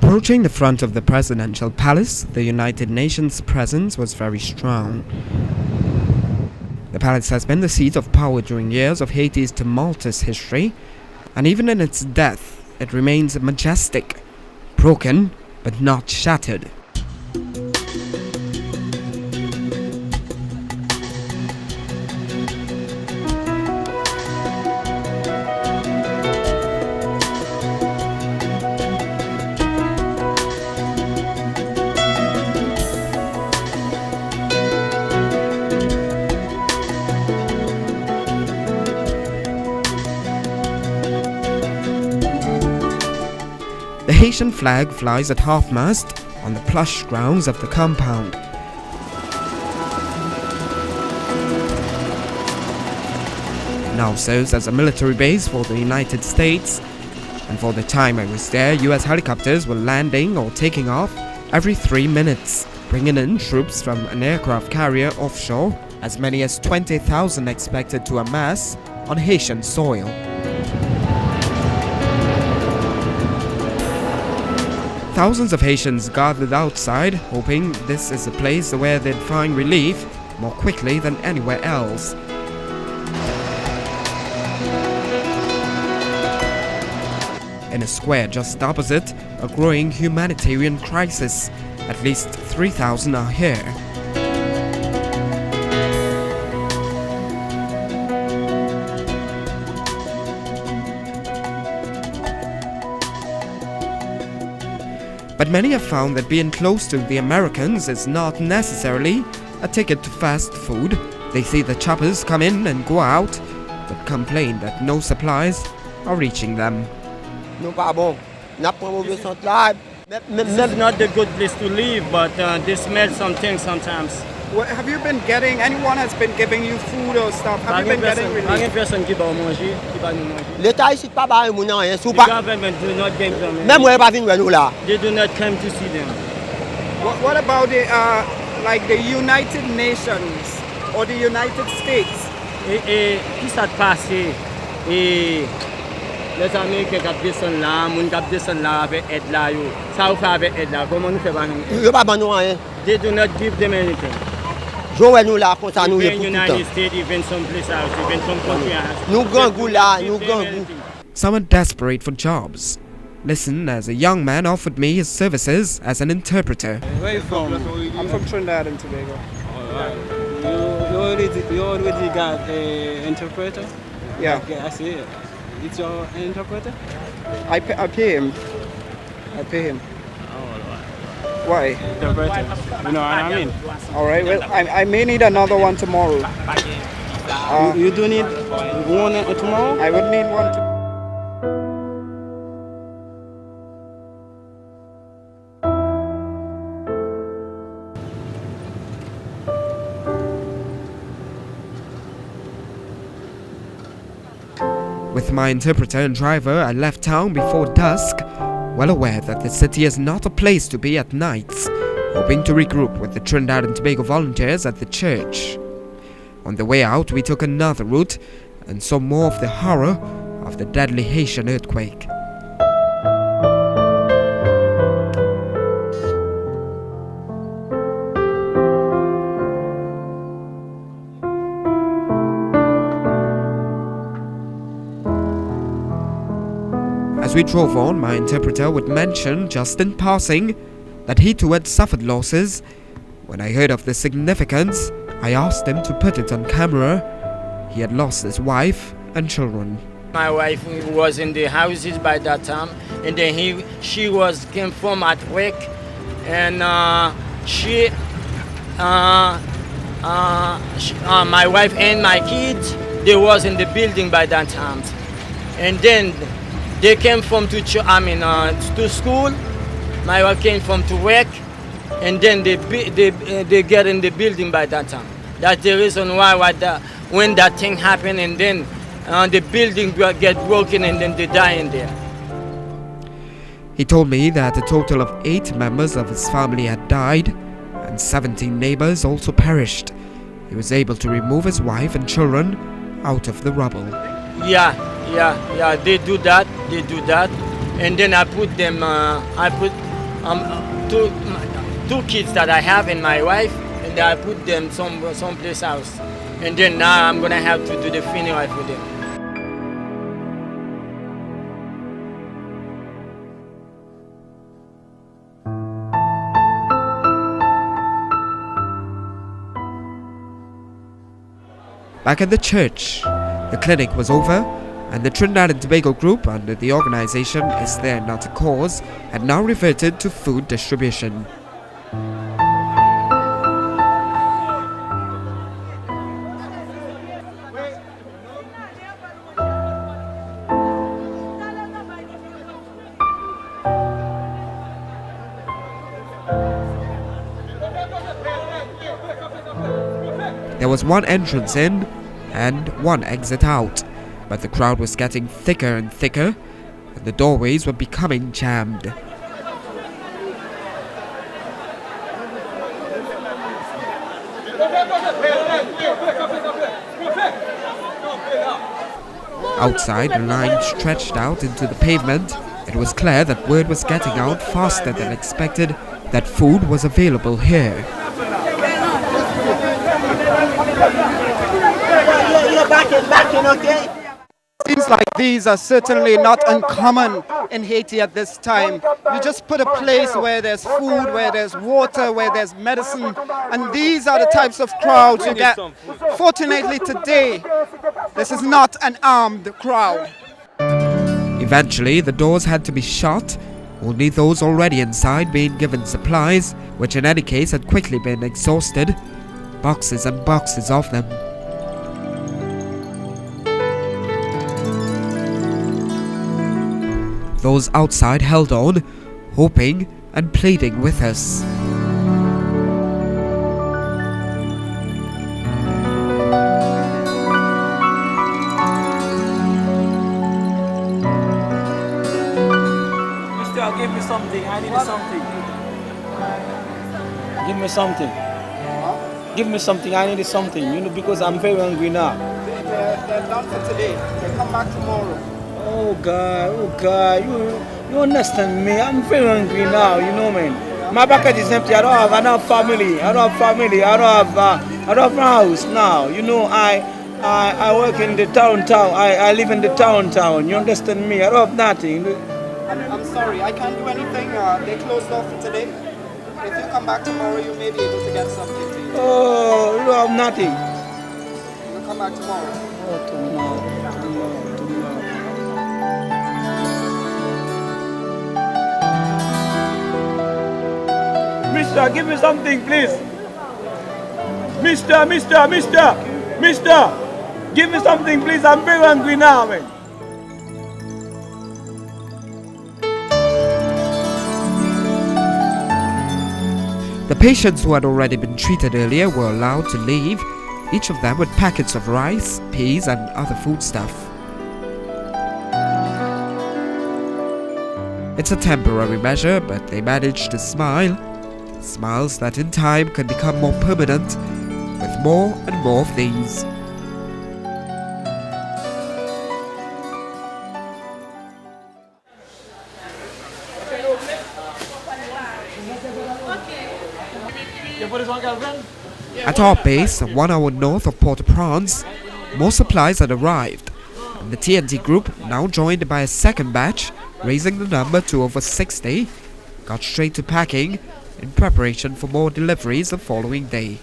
Approaching the front of the presidential palace, the United Nations presence was very strong. The palace has been the seat of power during years of Haiti's tumultuous history, and even in its death, it remains majestic, broken but not shattered. The Haitian flag flies at half-mast on the plush grounds of the compound. It now serves as a military base for the United States, and for the time I was there, US helicopters were landing or taking off every 3 minutes, bringing in troops from an aircraft carrier offshore, as many as 20,000 expected to amass on Haitian soil. Thousands of Haitians gathered outside, hoping this is a place where they'd find relief more quickly than anywhere else. In a square just opposite, a growing humanitarian crisis. At least 3,000 are here. But many have found that being close to the Americans is not necessarily a ticket to fast food. They see the choppers come in and go out, but complain that no supplies are reaching them. This is not the good place to live, but they smell something sometimes. What, have you been getting, anyone has been giving you food or stuff? Have you been getting relief? The government do not give them. They do not come to see them. What about the, like the United Nations or the United States? Qui ça passé? Les Américains qui descendent là, moun qui descendent là avec aide là yo. Ça ou fait avec aide là, comment nous fait pas nous? They do not give them anything. Even United States, even some places, even some countries. Some are desperate for jobs. Listen as a young man offered me his services as an interpreter. Where are you from? I'm from Trinidad and Tobago. Alright. You already got an interpreter? Yeah. Okay, I see it. It's your interpreter? I pay him. I pay him. Why? Interpreter. You know what I mean? Alright, well, I may need another one tomorrow. You do need one tomorrow? I would need one tomorrow. With my interpreter and driver, I left town before dusk, well aware that the city is not a place to be at nights, hoping to regroup with the Trinidad and Tobago volunteers at the church. On the way out, we took another route and saw more of the horror of the deadly Haitian earthquake. As we drove on, my interpreter would mention, just in passing, that he too had suffered losses. When I heard of the significance, I asked him to put it on camera. He had lost his wife and children. My wife was in the houses by that time, and then she came from at work, and my wife and my kids, they was in the building by that time, and then they came from to school. My wife came from to work, and then they get in the building by that time. That's the reason why when that thing happened, and then the building get broken, and then they die in there. He told me that a total of 8 members of his family had died, and 17 neighbors also perished. He was able to remove his wife and children out of the rubble. Yeah, they do that, and then I put them, two, two kids that I have and my wife, and I put them someplace else. And then now I'm gonna have to do the funeral for them. Back at the church, the clinic was over, and the Trinidad and Tobago group, under the organization Is There Not a Cause, had now reverted to food distribution. There was one entrance in and one exit out, but the crowd was getting thicker and thicker, and the doorways were becoming jammed. Outside, the line stretched out into the pavement. It was clear that word was getting out faster than expected that food was available here. Things like these are certainly not uncommon in Haiti at this time. You just put a place where there's food, where there's water, where there's medicine, and these are the types of crowds you get. Fortunately today, this is not an armed crowd. Eventually, the doors had to be shut, only those already inside being given supplies, which in any case had quickly been exhausted. Boxes and boxes of them. Those outside held on, hoping and pleading with us. Mister, give me something. I need something. Give me something. Give me something. I need something. You know, because I'm very hungry now. They're done for today. They come back tomorrow. Oh God, you understand me? I'm very hungry now, you know, man. My bucket is empty. I don't have family. I don't have a house now. You know, I work in the town. I live in the town. You understand me? I don't have nothing. I'm sorry, I can't do anything. They closed off for today. If you come back tomorrow, you may be able to get something to eat. Oh, you don't have nothing. You'll come back tomorrow. Oh, tomorrow. Mister, give me something, please. Mister, give me something, please. I'm very hungry now, man. The patients who had already been treated earlier were allowed to leave, each of them with packets of rice, peas and other foodstuff. It's a temporary measure, but they managed to smile. Smiles that in time can become more permanent, with more and more of these. At our base, 1 hour north of Port-au-Prince, more supplies had arrived, and the TNT group, now joined by a second batch, raising the number to over 60, got straight to packing in preparation for more deliveries the following day.